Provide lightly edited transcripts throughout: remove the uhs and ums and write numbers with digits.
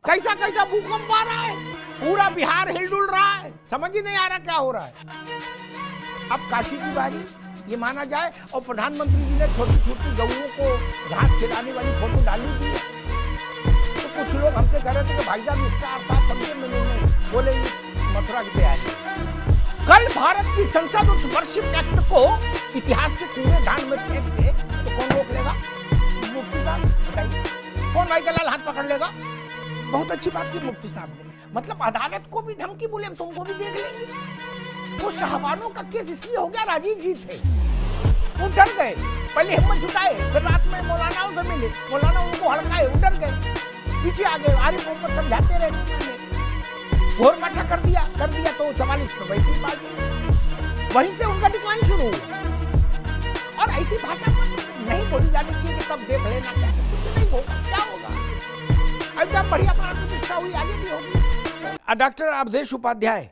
कैसा कैसा भूकंप आ रहा है, पूरा बिहार हिलडुल रहा है, समझ ही नहीं आ रहा क्या हो रहा है। अब काशी की बारी, ये माना जाए, और प्रधानमंत्री जी ने छोटी छोटी गऊओं को घास खिलाने वाली फोटो डाली थी। तो कुछ लोग हमसे कह रहे थे कि भाई साहब इसका अर्थात समझे में नहीं, बोले मथुरा की तैयारी। कल भारत की संसद उस वर्षिप एक्ट को इतिहास के कूड़ेदान में फेंक दे तो कौन रोक लेगा? मुफ्ती साहब बताइए, कौन भाई का लाल हाथ पकड़ लेगा? बहुत अच्छी बात की मुफ्ती साहब ने, मतलब अदालत को भी धमकी, बोले हम तुमको भी देख लेंगे। वो शाहबानों का केस इसलिए हो गया, राजीव जी थे, वो डर गए, पहले हिम्मत जुटाए, फिर रात में मौलानाओं से मिले, मौलाना उनको हड़काए, वो डर गए, पीछे आ गए, आरिफ मोहम्मद समझाते रहे, घोर माठा कर दिया तो 44 पर बैठी पार्टी, वहीं से उनका डिक्लाइन शुरू हुआ। और ऐसी भाषा नहीं बोली जानी चाहिए कि तब देख लेना, कुछ नहीं होगा, क्या होगा, एकदम बढ़िया प्राण प्रतिष्ठा हुई, आगे भी होगी। डॉक्टर अवधेश उपाध्याय,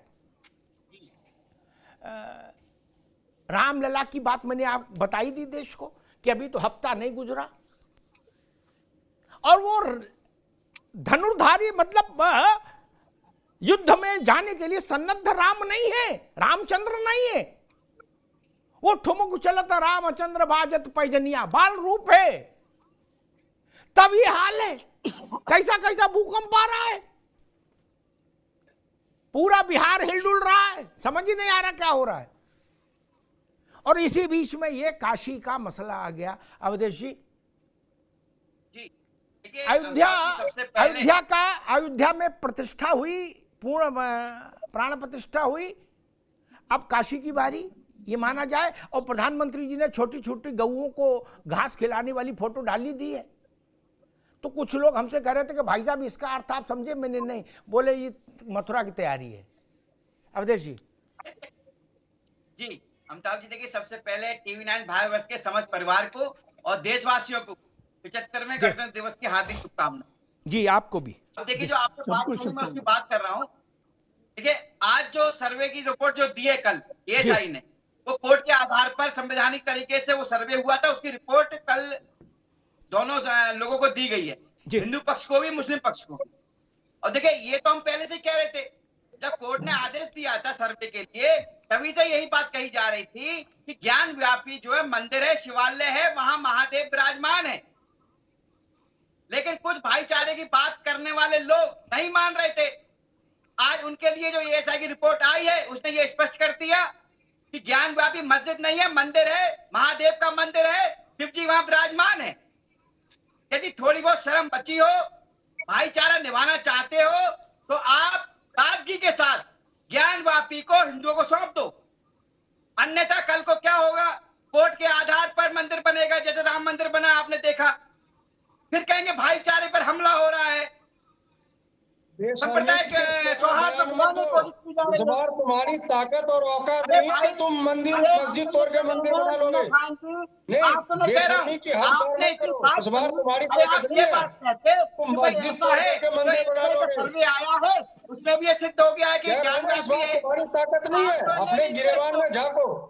रामलला की बात मैंने आप बताई दी देश को कि अभी तो हफ्ता नहीं गुजरा, और वो धनुर्धारी मतलब युद्ध में जाने के लिए सन्नद्ध राम नहीं है, रामचंद्र नहीं है, वो ठुमक चलत रामचंद्र बाजत पैजनिया, बाल रूप है। तब ये हाल है, कैसा कैसा भूकंप आ रहा है, पूरा बिहार हिलडुल रहा है, समझ ही नहीं आ रहा क्या हो रहा है। और इसी बीच में ये काशी का मसला आ गया। अवधेश जी, अयोध्या में प्रतिष्ठा हुई, पूर्ण प्राण प्रतिष्ठा हुई, अब काशी की बारी, ये माना जाए, और प्रधानमंत्री जी ने छोटी छोटी गऊओं को घास खिलाने वाली फोटो डाली दी है। तो कुछ लोग हमसे कह रहे थे कि भाई साहब इसका अर्थ आप समझे, मैंने नहीं, बोले ये मथुरा की तैयारी है। अवधेश जी जी, अमिताभ जी, देखिए सबसे पहले टीवी9 भारतवर्ष के समस्त परिवार को और देशवासियों को 75वें गणतंत्र दिवस की हार्दिक शुभकामनाएं। जी आपको भी। अब देखिए जो आपने बात कही, मैं उसकी बात कर रहा हूँ। देखिए आज जो सर्वे की रिपोर्ट जो दी है कल एएसआई ने, वो कोर्ट के आधार पर संवैधानिक तरीके से वो सर्वे हुआ था, उसकी रिपोर्ट कल दोनों लोगों को दी गई है, हिंदू पक्ष को भी, मुस्लिम पक्ष को। और देखिए ये तो हम पहले से कह रहे थे, जब कोर्ट ने आदेश दिया था सर्वे के लिए, तभी से यही बात कही जा रही थी कि ज्ञान व्यापी जो है मंदिर है, शिवालय है, वहां महादेव विराजमान है। लेकिन कुछ भाईचारे की बात करने वाले लोग नहीं मान रहे थे। आज उनके लिए जो एएसआई की रिपोर्ट आई है, उसने ये स्पष्ट कर दिया कि ज्ञान व्यापी मस्जिद नहीं है, मंदिर है, महादेव का मंदिर है, शिव जी वहां विराजमान है। यदि थोड़ी बहुत शर्म बची हो, भाईचारा निभाना चाहते हो, तो आप सादगी के साथ ज्ञान वापी को हिंदुओं को सौंप दो। अन्यथा कल को क्या होगा, कोर्ट के आधार पर मंदिर बनेगा, जैसे राम मंदिर बना आपने देखा, फिर कहेंगे भाईचारे पर हमला हो रहा है, सांप्रदायिक सौहार्द पर बुलाने की कोशिश की जा रही है। इस बार तुम्हारी ताकत और औकात नहीं है कि तुम मंदिर मस्जिद तोड़ के मंदिर बना लोगे। नहीं, बेशर्मी की हद पार नहीं करो। इस बार तुम्हारी ताकत नहीं है, तुम मस्जिद तोड़ के मंदिर बना लोगे। सर्वे आया है, उसमें भी ये सिद्ध हो गया है कि इस बार तुम्हारी ताकत नहीं है, अपने गिरेबान में झांको।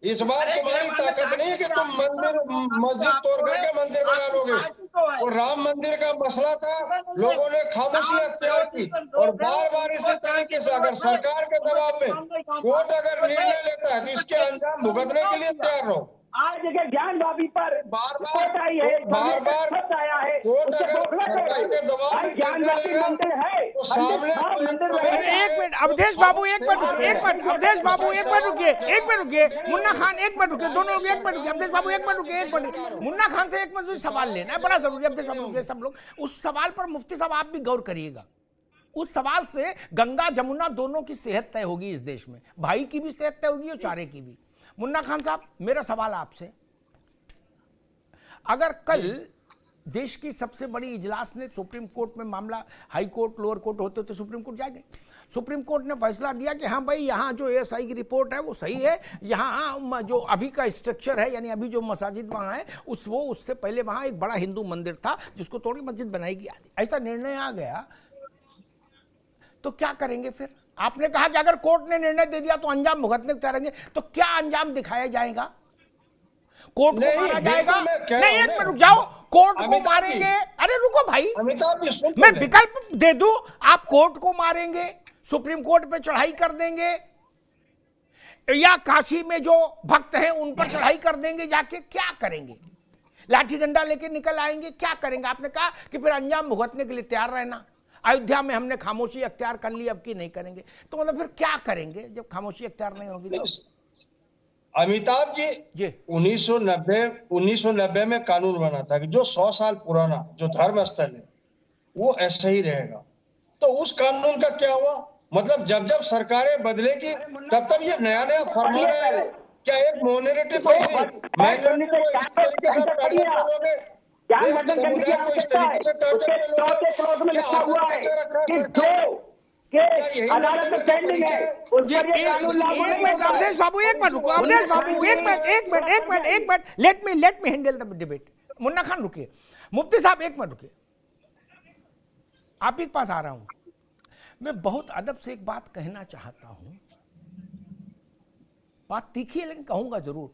इस बार तुम्हारी ताकत नहीं है कि तुम मंदिर मस्जिद तोड़ करके मंदिर बना लोगे। और राम मंदिर का मसला था, लोगों ने खामोशी अख्तियार की, और बार बार इसी तरीके से अगर सरकार के दबाव में कोर्ट अगर निर्णय लेता है तो इसके अंजाम भुगतने के लिए तैयार रहो। आज जगह ज्ञान वापी पर बार बार आया है, कोर्ट अगर सरकार के दबाव में निर्णय लेगा तो सामने एक मिनट अवधेश बाबू, एक मिनट अवधेश बाबू, एक मिनट रुकिए, मुन्ना खान एक मिनट रुकिए, दोनों लोग एक मिनट रुकिए, अवधेश बाबू एक मिनट रुकिए, एक मिनट, मुन्ना खान से एक मिनट सवाल लेना है, बड़ा जरूरी है। अवधेश बाबू सब लोग उस सवाल पर मुफ्ती साहब आप भी गौर करिएगा। उस सवाल से गंगा जमुना दोनों की सेहत तय होगी इस देश में, भाई की भी सेहत तय होगी और चारे की भी। मुन्ना खान साहब, मेरा सवाल आपसे, अगर कल देश की सबसे बड़ी इजलास ने सुप्रीम कोर्ट में मामला, हाई कोर्ट लोअर कोर्ट होते तो सुप्रीम कोर्ट जाएंगे, सुप्रीम कोर्ट ने फैसला दिया कि हाँ भाई यहाँ जो एएसआई की रिपोर्ट है वो सही है, यहाँ जो अभी का स्ट्रक्चर है, यानी अभी जो मसाजिद वहाँ है उससे पहले वहाँ एक बड़ा हिंदू मंदिर था जिसको तोड़ के मस्जिद बनाएगी, ऐसा निर्णय आ गया, तो क्या करेंगे फिर? आपने कहा कि अगर कोर्ट ने निर्णय दे दिया तो अंजाम भुगतने को तैयार रहेंगे, तो क्या अंजाम दिखाया जाएगा? कोर्ट को मारा जाएगा? नहीं, एक मिनट रुक जाओ, कोर्ट को अमिताभ जी। मारेंगे। अरे रुको भाई, अमिताभ जी सुन मैं तो लें। विकल्प दे दूं, आप कोर्ट को मारेंगे, सुप्रीम कोर्ट पे चढ़ाई कर देंगे, या काशी में जो भक्त हैं उन पर चढ़ाई कर देंगे, जाके क्या करेंगे? लाठी डंडा लेके निकल आएंगे, क्या करेंगे? आपने कहा कि फिर अंजाम भुगतने के लिए तैयार रहना। अयोध्या में हमने खामोशी अख्तियार कर ली, अब की नहीं करेंगे, तो मतलब फिर क्या करेंगे जब खामोशी अख्तियार नहीं होगी तो? अमिताभ जी, जी 1990 में कानून बना था कि जो 100 साल पुराना जो धर्म स्थल है वो ऐसा ही रहेगा। तो उस कानून का क्या हुआ? मतलब जब जब सरकारें बदलेगी तब तब ये नया नया फरमान है। क्या एक मोनिटरी को इस तरीके से टारगेट करोगे? एक समुदाय को इस तरीके से टारगेट करोगे? क्या आतंक रखा है सरकार ने? क्या यही अदालत में पेंडिंग है, उस ये पर ये कानून लागू नहीं होता है। अवधेश बाबू एक मिनट रुको, अवधेश बाबू एक minute, let me handle the debate. Munna Khan रुकिए, मुफ्ती साहब एक मिनट रुकिए, आप ही के पास आ रहा हूं। मैं बहुत अदब से एक बात कहना चाहता हूं, बात तीखी है लेकिन कहूंगा जरूर।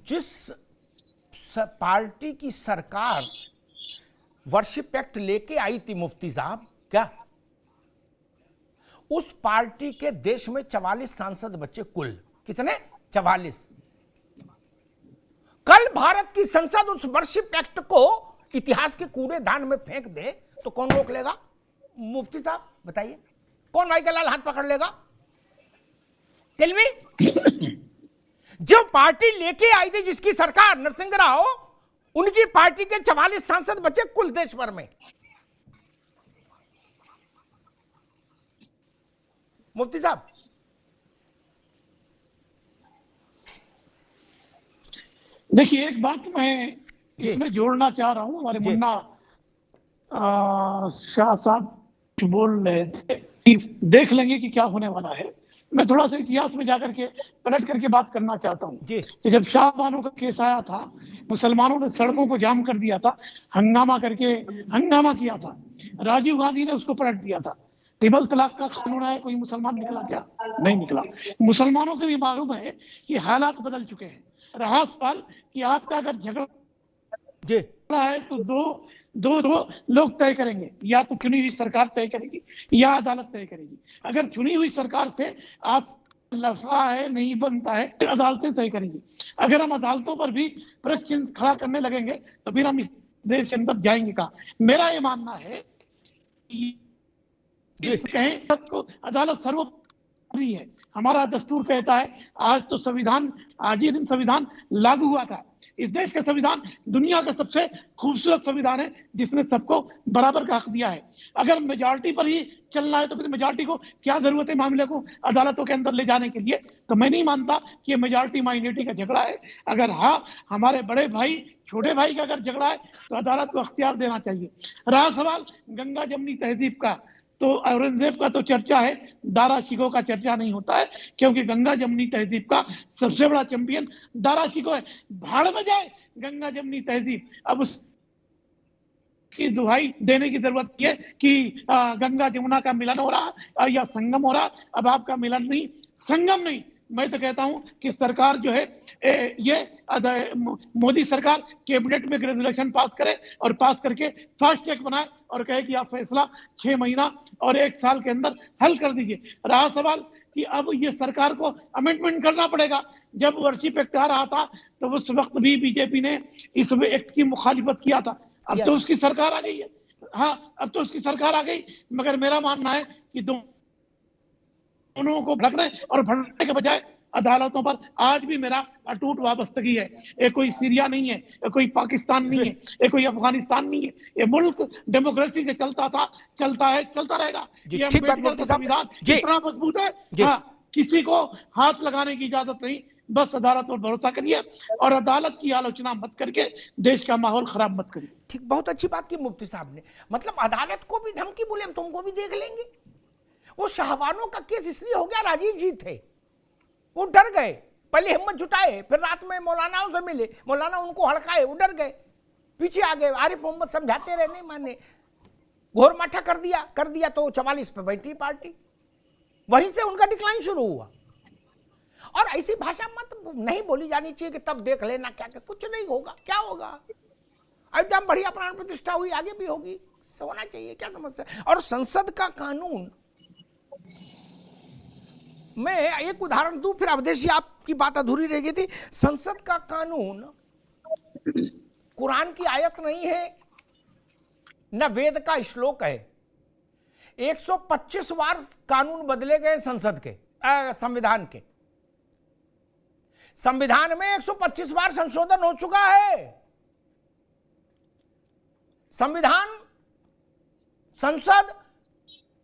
जिस पार्टी की सरकार वर्शिप एक्ट लेके आई थी मुफ्ती साहब, क्या उस पार्टी के देश में 44 सांसद बचे कुल? कितने? 44। कल भारत की संसद उस वर्शिप एक्ट को इतिहास के कूड़ेदान में फेंक दे तो कौन रोक लेगा? मुफ्ती साहब बताइए, कौन भाई का लाल हाथ पकड़ लेगा? Tell me. जो पार्टी लेके आई थी, जिसकी सरकार नरसिंह राव, उनकी पार्टी के 44 सांसद बचे कुल देश भर में। मुफ्ती साहब देखिए, एक बात मैं इसमें जोड़ना चाह रहा हूं। हमारे मुन्ना शाह साहब बोल रहे थे कि देख लेंगे कि क्या होने वाला है। मैं थोड़ा सा इतिहास में जाकर के पलट करके बात करना चाहता हूँ कि जब शाहबानो का केस आया था, मुसलमानों ने सड़कों को जाम कर दिया था, हंगामा किया था। राजीव गांधी ने उसको पलट दिया था। ट्रिपल तलाक का कानून आया, कोई मुसलमान निकला क्या? नहीं निकला। मुसलमानों को भी मालूम है कि हालात बदल चुके हैं। रहा सवाल कि आपका अगर झगड़ा है तो दो लोग तय करेंगे, या तो चुनी हुई सरकार तय करेगी या अदालत तय करेगी। अगर चुनी हुई सरकार से आप लफड़ा है नहीं बनता है, अदालतें तय करेंगी। अगर हम अदालतों पर भी प्रश्न चिन्ह खड़ा करने लगेंगे तो फिर हम इस देश के अंदर जाएंगे कहाँ? मेरा ये मानना है कि कहें को अदालत सर्वोपरि है। हमारा दस्तूर कहता है, आज ही दिन संविधान लागू हुआ था। इस देश का संविधान दुनिया का सबसे खूबसूरत संविधान है, जिसने सबको बराबर का हक दिया है। अगर मेजॉरिटी पर ही चलना है तो फिर मेजॉरिटी को क्या जरूरत है मामले को अदालतों के अंदर ले जाने के लिए? तो मैं नहीं मानता कि मेजॉरिटी माइनॉरिटी का झगड़ा है। अगर हाँ, हमारे बड़े भाई छोटे भाई का अगर झगड़ा है तो अदालत को अख्तियार देना चाहिए। रहा सवाल गंगा जमनी तहजीब का, तो औरंगजेब का तो चर्चा है, दारा शिकोह का चर्चा नहीं होता है, क्योंकि गंगा जमनी तहजीब का सबसे बड़ा चैंपियन दारा शिकोह है। भाड़ में जाए गंगा जमनी तहजीब। अब उसकी दुहाई देने की जरूरत है कि गंगा जमुना का मिलन हो रहा या संगम हो रहा। अब आपका मिलन नहीं, संगम नहीं। मैं तो कहता हूं कि सरकार जो है ये मोदी सरकार कैबिनेट में रेजोल्यूशन पास करे और पास करके फास्ट ट्रैक बनाए और कहे कि आप फैसला 6 महीना और 1 साल के अंदर हल कर दीजिए। रहा सवाल कि अब ये सरकार को अमेंडमेंट करना पड़ेगा। जब वर्शिप एक्ट आ रहा था तो उस वक्त भी बीजेपी ने इस एक्ट की मुखालिफत किया था। अब तो उसकी सरकार आ गई है। हाँ, अब तो उसकी सरकार आ गई, मगर मेरा मानना है कि दोनों को भड़कने और भड़कने के बजाय अदालतों पर आज भी मेरा अटूट वाबस्तगी है। ये कोई सीरिया नहीं है, ये कोई पाकिस्तान नहीं है, ये कोई अफगानिस्तान नहीं है। ये मुल्क डेमोक्रेसी से चलता था, चलता है, चलता रहेगा। ये अम्बेडकर का संविधान इतना मजबूत है, हाँ, किसी को हाथ लगाने की इजाजत नहीं। बस अदालत पर भरोसा करिए और अदालत की आलोचना मत करके देश का माहौल खराब मत करिए। ठीक, बहुत अच्छी बात की मुफ्ती साहब ने। मतलब अदालत को भी धमकी बोले, हम तुमको भी देख लेंगे। वो शाहबानों का केस इसलिए हो गया, राजीव जी थे, वो डर गए। पहले हिम्मत जुटाए, फिर रात में मौलानाओं से मिले, मौलाना उनको हड़काए, वो डर गए, पीछे आ गए। आरिफ मोहम्मद समझाते रहे, नहीं माने, घोर माठा कर दिया तो 44 पे बैठी पार्टी। वहीं से उनका डिक्लाइन शुरू हुआ। और ऐसी भाषा मत नहीं बोली जानी चाहिए कि तब देख लेना क्या क्या, कुछ नहीं होगा। क्या होगा? अयोध्या में बढ़िया प्राण प्रतिष्ठा हुई, आगे भी होगी, होना चाहिए, क्या समस्या। और संसद का कानून, मैं एक उदाहरण दूं, फिर अवधेश जी आपकी बात अधूरी रह गई थी। संसद का कानून कुरान की आयत नहीं है, न वेद का श्लोक है। 125 बार कानून बदले गए संसद के, संविधान के। संविधान में 125 बार संशोधन हो चुका है। संविधान, संसद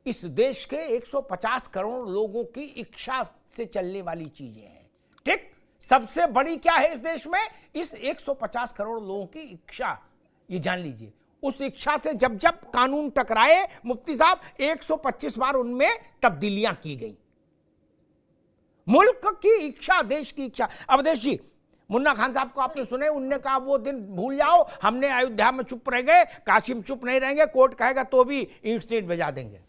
इस देश के 150 करोड़ लोगों की इच्छा से चलने वाली चीजें हैं। ठीक, सबसे बड़ी क्या है इस देश में? इस 150 करोड़ लोगों की इच्छा, ये जान लीजिए। उस इच्छा से जब जब कानून टकराए मुफ्ती साहब, 125 बार उनमें तब्दीलियां की गई। मुल्क की इच्छा, देश की इच्छा। अवधेश जी, मुन्ना खान साहब को आपने सुने, उनने कहा वो दिन भूल जाओ, हमने अयोध्या में चुप रह गए, काशी में चुप नहीं रहेंगे, कोर्ट कहेगा तो भी ईंट से ईंट बजा देंगे।